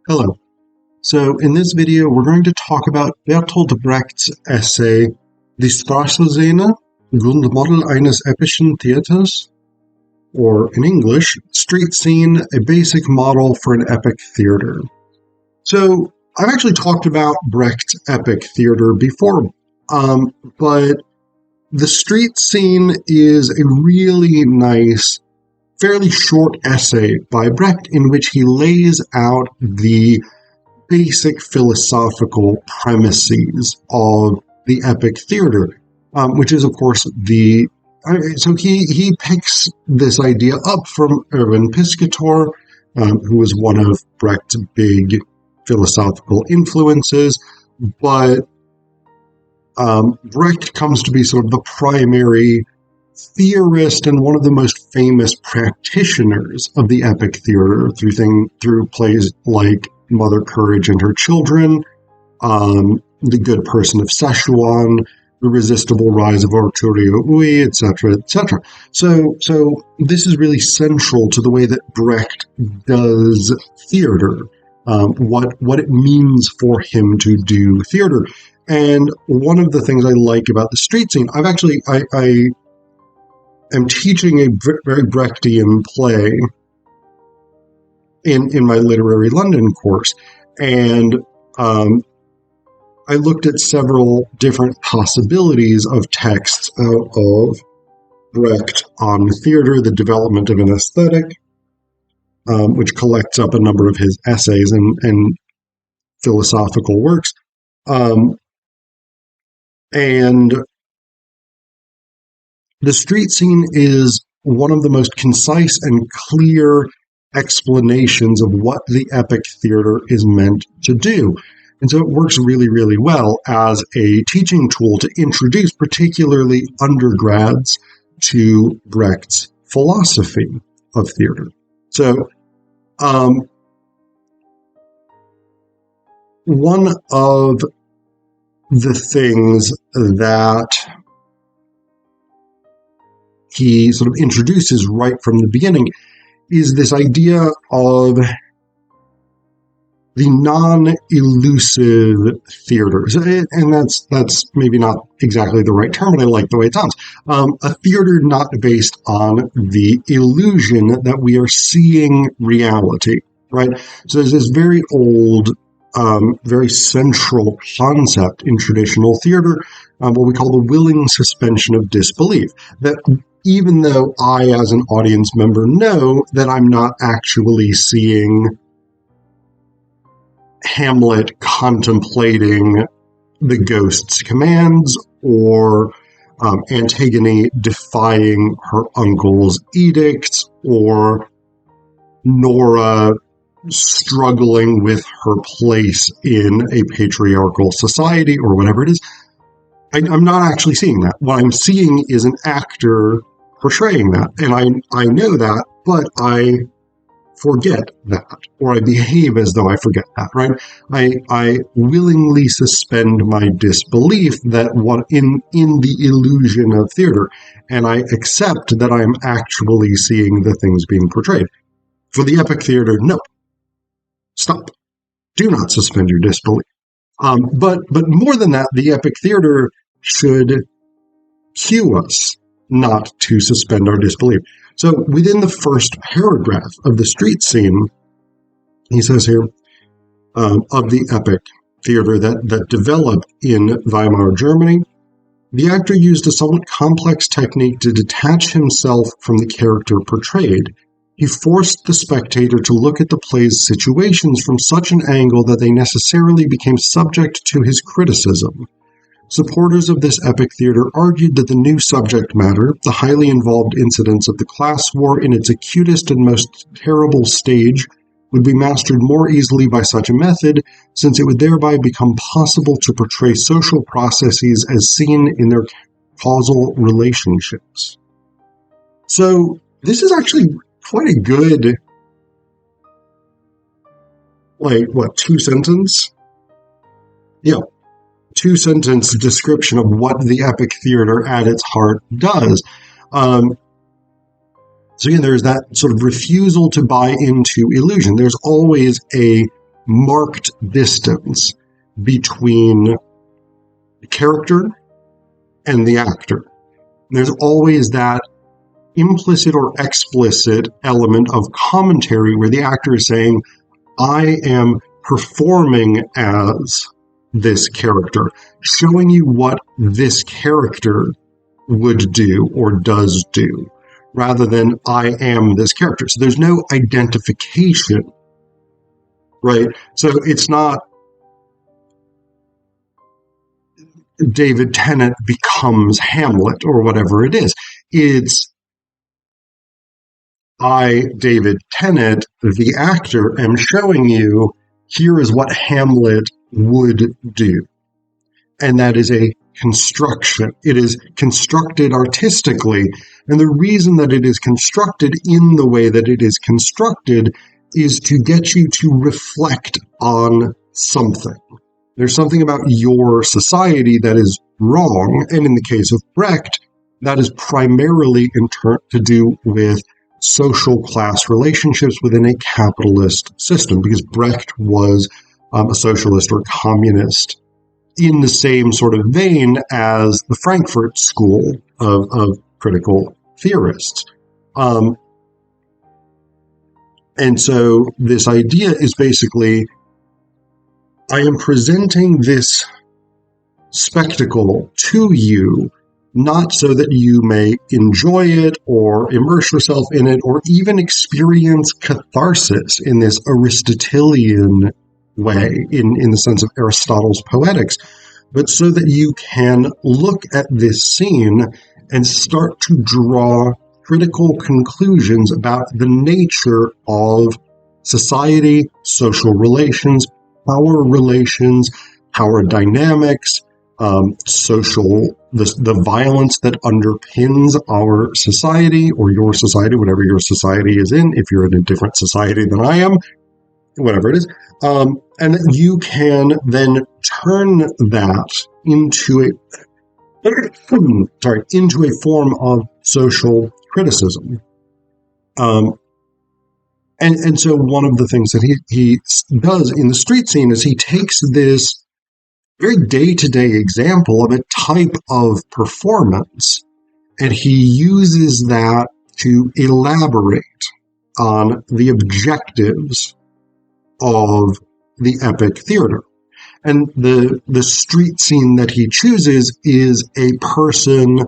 Hello. So in this video, we're going to talk about Bertolt Brecht's essay, Die Straßenszene, Grundmodell eines epischen Theaters, or in English, Street Scene, a basic model for an epic theater. So I've actually talked about Brecht's epic theater before, but the Street Scene is a really nice, fairly short essay by Brecht in which he lays out the basic philosophical premises of the epic theater, which is, of course, so he picks this idea up from Erwin Piscator, who was one of Brecht's big philosophical influences, but Brecht comes to be sort of the primary theorist and one of the most famous practitioners of the epic theater through plays like Mother Courage and Her Children, The Good Person of Szechuan, The Resistible Rise of Arturo Ui, etc., etc. So this is really central to the way that Brecht does theater, what it means for him to do theater. And one of the things I like about the Street Scene, I am teaching a very Brechtian play in my Literary London course, and I looked at several different possibilities of texts out of Brecht on theater, the development of an aesthetic, which collects up a number of his essays and philosophical works, and the Street Scene is one of the most concise and clear explanations of what the epic theater is meant to do. And so it works really, really well as a teaching tool to introduce particularly undergrads to Brecht's philosophy of theater. So one of the things that he sort of introduces right from the beginning is this idea of the non-elusive theater. And that's maybe not exactly the right term, but I like the way it sounds. A theater not based on the illusion that we are seeing reality, right? So there's this very old, very central concept in traditional theater, what we call the willing suspension of disbelief, that even though I, as an audience member, know that I'm not actually seeing Hamlet contemplating the ghost's commands, or Antigone defying her uncle's edicts, or Nora struggling with her place in a patriarchal society, or whatever it is, I'm not actually seeing that. What I'm seeing is an actor portraying that, and I know that, but I forget that, or I behave as though I forget that, right? I willingly suspend my disbelief that what in the illusion of theater, and I accept that I'm actually seeing the things being portrayed. For the epic theater, no. Stop. Do not suspend your disbelief. But more than that, the epic theater should cue us not to suspend our disbelief. So within the first paragraph of the Street Scene, he says here, of the epic theater that developed in Weimar Germany, the actor used a somewhat complex technique to detach himself from the character portrayed. He forced the spectator to look at the play's situations from such an angle that they necessarily became subject to his criticism. Supporters of this epic theater argued that the new subject matter, the highly involved incidents of the class war in its acutest and most terrible stage, would be mastered more easily by such a method, since it would thereby become possible to portray social processes as seen in their causal relationships. So this is actually quite a good, two-sentence? Yeah. Two-sentence description of what the epic theater at its heart does. So again, there's that sort of refusal to buy into illusion. There's always a marked distance between the character and the actor. There's always that implicit or explicit element of commentary where the actor is saying, I am performing as this character, showing you what this character would do or does do, rather than I am this character. So there's no identification, right? So it's not David Tennant becomes Hamlet or whatever it is. It's I, David Tennant, the actor, am showing you here is what Hamlet would do. And that is a construction. It is constructed artistically. And the reason that it is constructed in the way that it is constructed is to get you to reflect on something. There's something about your society that is wrong. And in the case of Brecht, that is primarily to do with social class relationships within a capitalist system, because Brecht was a socialist or communist in the same sort of vein as the Frankfurt School of critical theorists. And so this idea is basically, I am presenting this spectacle to you, not so that you may enjoy it or immerse yourself in it or even experience catharsis in this Aristotelian way, in the sense of Aristotle's Poetics, but so that you can look at this scene and start to draw critical conclusions about the nature of society, social relations, power dynamics, the violence that underpins our society or your society, whatever your society is in, if you're in a different society than I am, whatever it is, and that you can then turn that into a form of social criticism. And so one of the things that he does in the street scene is he takes this very day-to-day example of a type of performance, and he uses that to elaborate on the objectives of the epic theater. And the street scene that he chooses is a person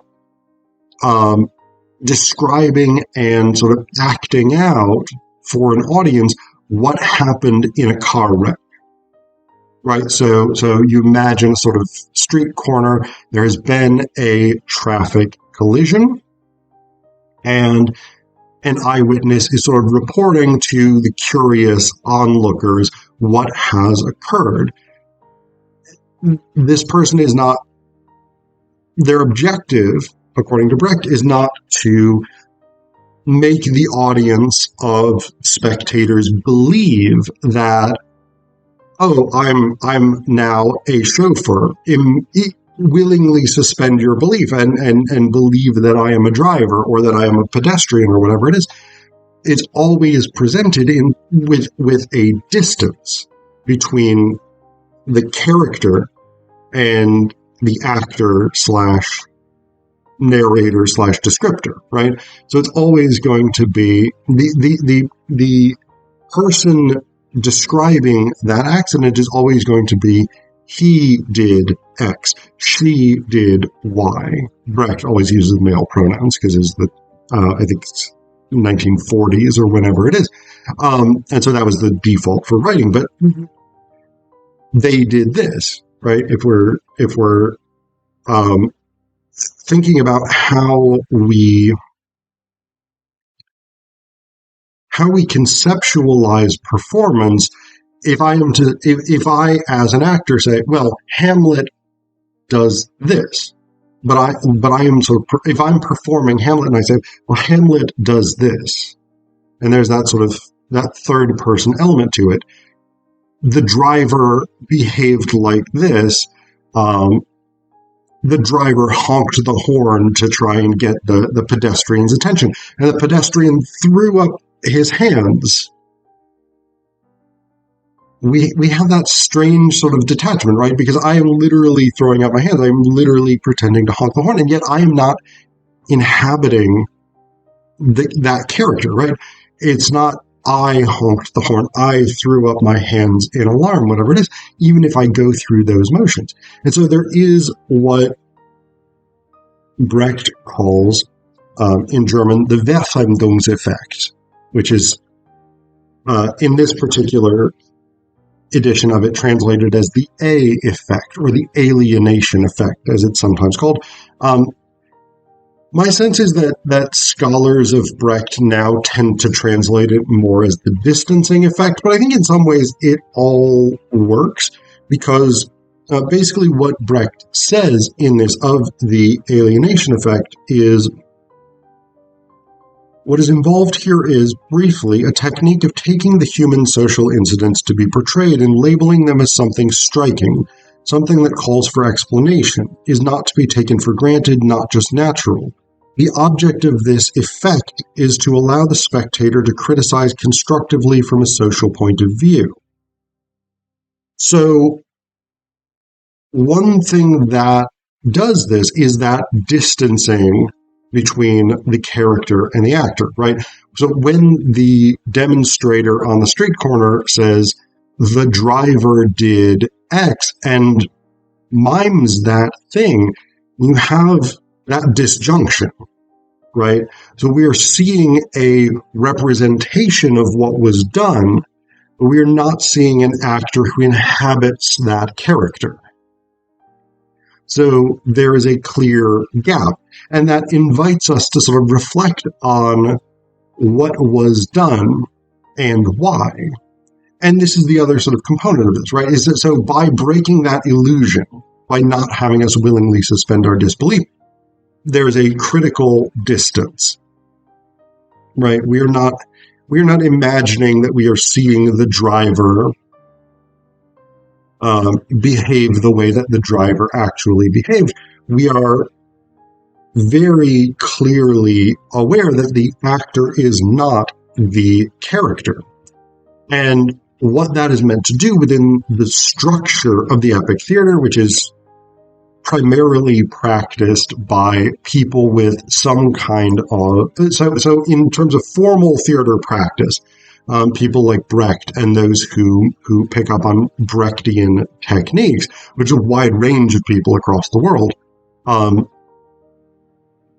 describing and sort of acting out for an audience what happened in a car wreck. Right, so you imagine a sort of street corner. There has been a traffic collision, and an eyewitness is sort of reporting to the curious onlookers what has occurred. This person is not, their objective, according to Brecht, is not to make the audience of spectators believe that, oh, I'm now a chauffeur. Willingly suspend your belief and believe that I am a driver or that I am a pedestrian or whatever it is. It's always presented with a distance between the character and the actor / narrator / descriptor, right? So it's always going to be the person describing that accident is always going to be, he did X, she did Y. Brecht always uses male pronouns because it's I think it's 1940s or whenever it is. And so that was the default for writing, but they did this, right? If we're thinking about how we conceptualize performance, if I as an actor say, well, Hamlet does this, but I am if I'm performing Hamlet and I say, well, Hamlet does this, and there's that sort of that third person element to it. The driver behaved like this. The driver honked the horn to try and get the pedestrian's attention, and the pedestrian threw up his hands. we have that strange sort of detachment, right? Because I am literally throwing out my hands. I'm literally pretending to honk the horn, and yet I am not inhabiting that character, right? It's not I honked the horn, I threw up my hands in alarm, whatever it is, even if I go through those motions. And so there is what Brecht calls, in German, the Verfremdungseffekt, which is, in this particular edition of it, translated as the A effect, or the alienation effect, as it's sometimes called. My sense is that scholars of Brecht now tend to translate it more as the distancing effect, but I think in some ways it all works, because basically what Brecht says in this of the alienation effect is, what is involved here is, briefly, a technique of taking the human social incidents to be portrayed and labeling them as something striking, something that calls for explanation, is not to be taken for granted, not just natural. The object of this effect is to allow the spectator to criticize constructively from a social point of view. So, one thing that does this is that distancing between the character and the actor, right? So when the demonstrator on the street corner says, the driver did X, and mimes that thing, you have that disjunction, right? So we are seeing a representation of what was done, but we are not seeing an actor who inhabits that character. So there is a clear gap, and that invites us to sort of reflect on what was done and why. And this is the other sort of component of this, right? Is that so by breaking that illusion, by not having us willingly suspend our disbelief, there's a critical distance, right? We are not imagining that we are seeing the driver behave the way that the driver actually behaved. We are very clearly aware that the actor is not the character. And what that is meant to do within the structure of the epic theater, which is primarily practiced by people with some kind of... So in terms of formal theater practice, people like Brecht and those who pick up on Brechtian techniques, which is a wide range of people across the world,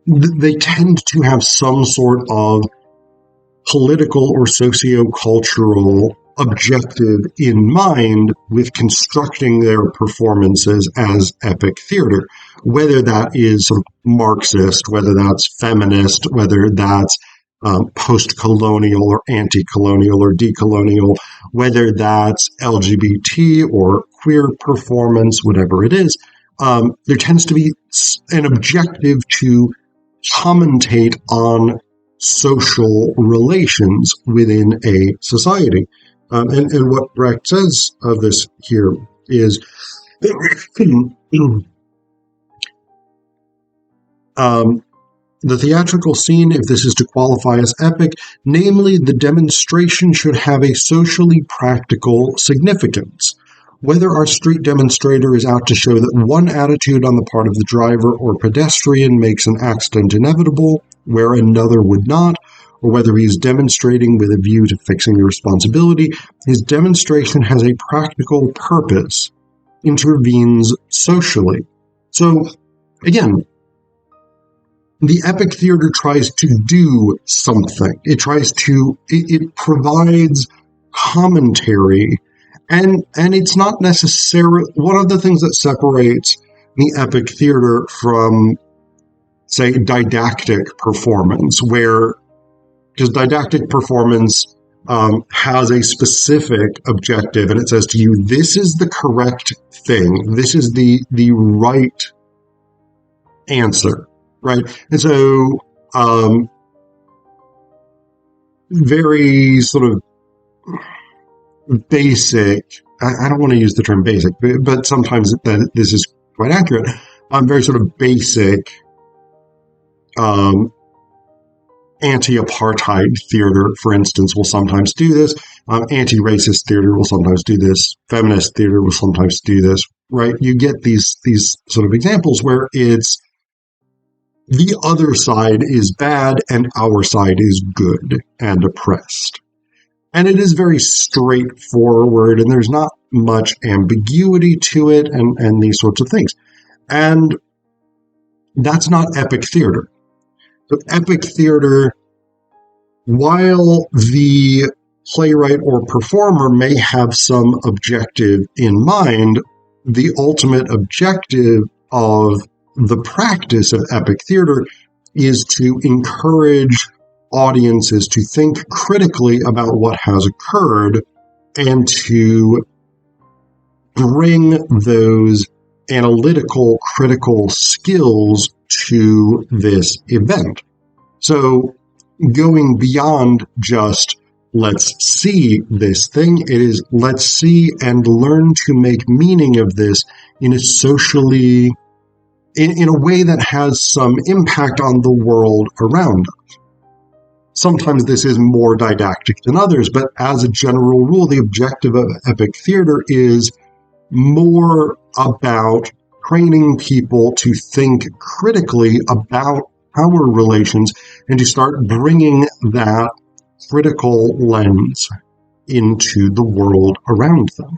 they tend to have some sort of political or socio-cultural objective in mind with constructing their performances as epic theater, whether that is sort of Marxist, whether that's feminist, whether that's post-colonial or anti-colonial or decolonial, whether that's LGBT or queer performance, whatever it is. There tends to be an objective to commentate on social relations within a society. And what Brecht says of this here is the theatrical scene, if this is to qualify as epic, namely the demonstration should have a socially practical significance. Whether our street demonstrator is out to show that one attitude on the part of the driver or pedestrian makes an accident inevitable, where another would not, or whether he is demonstrating with a view to fixing the responsibility, his demonstration has a practical purpose, intervenes socially. So, again, the epic theater tries to do something. It provides commentary, and it's not necessarily... One of the things that separates the epic theater from, say, didactic performance, because didactic performance has a specific objective, and it says to you, this is the correct thing, this is the right answer, right? And so very sort of basic, I don't want to use the term basic, but sometimes this is quite accurate, very sort of basic Anti-apartheid theater, for instance, will sometimes do this. Anti-racist theater will sometimes do this. Feminist theater will sometimes do this, right? You get these sort of examples where it's the other side is bad and our side is good and oppressed. And it is very straightforward, and there's not much ambiguity to it, and these sorts of things. And that's not epic theater. So epic theater, while the playwright or performer may have some objective in mind, the ultimate objective of the practice of epic theater is to encourage audiences to think critically about what has occurred and to bring those analytical, critical skills to this event. So going beyond just let's see this thing, it is let's see and learn to make meaning of this in a socially, in a way that has some impact on the world around us. Sometimes this is more didactic than others, but as a general rule, the objective of epic theater is more about training people to think critically about power relations and to start bringing that critical lens into the world around them.